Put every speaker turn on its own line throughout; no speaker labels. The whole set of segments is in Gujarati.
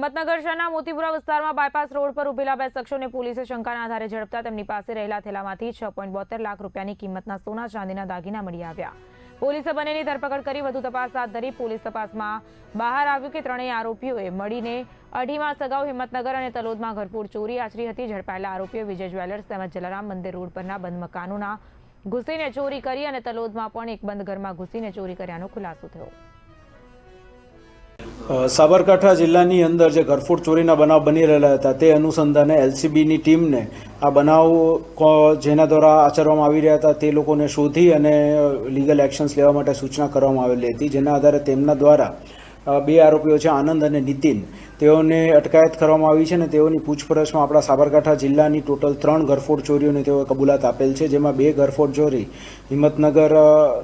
હિંમતનગર શહેરના મોતીપુરા વિસ્તારમાં બાયપાસ રોડ પર ઉભેલા બે શખ્સોને પોલીસે શંકાના આધારે ઝડપતા તેમની પાસે રહેલા થેલામાંથી 6.72 લાખ રૂપિયાની કિંમતના સોના ચાંદીના દાગીના મળી આવ્યા। પોલીસે બંનેની ધરપકડ કરી વધુ તપાસ હાથ ધરી। પોલીસ તપાસમાં બહાર આવ્યું કે ત્રણેય આરોપીઓએ મળીને 2.5 માસ અગાઉ હિંમતનગર અને તલોદમાં ઘરફોડ ચોરી આચરી હતી। ઝડપાયેલા આરોપીઓ વિજય જ્વેલર્સ તેમજ જલારામ મંદિર રોડ પરના બંધ મકાનોના ઘૂસીને ચોરી કરી અને તલોદમાં પણ એક બંધ ઘરમાં ઘૂસીને ચોરી કર્યાનો ખુલાસો થયો।
સાબરકાંઠા જિલ્લાની અંદર જે ઘરફોડ ચોરીના બનાવ બની રહેલા હતા તે અનુસંધાને એલસીબીની ટીમને આ બનાવ જેના દ્વારા આચરવામાં આવી રહ્યા હતા તે લોકોને શોધી અને લીગલ એક્શન્સ લેવા માટે સૂચના કરવામાં આવેલી હતી, જેના આધારે તેમના દ્વારા બે આરોપીઓ છે આનંદ અને નીતિન, તેઓને અટકાયત કરવામાં આવી છે અને તેઓની પૂછપરછમાં આપણા સાબરકાંઠા જિલ્લાની ટોટલ 3 ઘરફોડ ચોરીઓને તેઓએ કબૂલાત આપેલ છે, જેમાં 2 ઘરફોડ ચોરી હિંમતનગર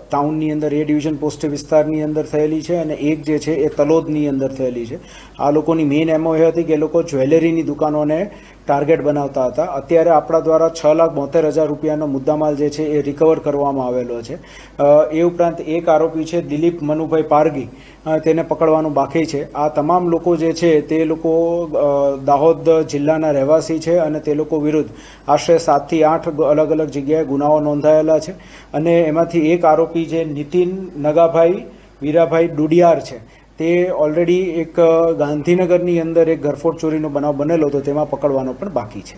ટાઉનની અંદર એ ડિવિઝન પોસ્ટ વિસ્તારની અંદર થયેલી છે અને એક જે છે એ તલોદની અંદર થયેલી છે। આ લોકોની મેઇન એમઓ એ હતી કે એ લોકો જ્વેલરીની દુકાનોને ટાર્ગેટ બનાવતા હતા। અત્યારે આપણા દ્વારા 6,72,000 રૂપિયાનો મુદ્દામાલ જે છે એ રિકવર કરવામાં આવેલો છે। એ ઉપરાંત એક આરોપી છે દિલીપ મનુભાઈ પારગી, તેને પકડવાનું બાકી છે। આ તમામ લોકો જે છે તે લોકો દાહોદ જિલ્લાના રહેવાસી છે અને તે લોકો વિરુદ્ધ આશરે 7 થી 8 અલગ અલગ જગ્યાએ ગુનાઓ નોંધાયેલા છે અને એમાંથી એક આરોપી જે નીતિન નગાભાઈ વીરાભાઈ ડુડિયાર છે તે ઓલરેડી એક ગાંધીનગરની અંદર એક ઘરફોડ ચોરીનો બનાવ બનેલો હતો, તેમાં પકડવાનો પણ બાકી છે।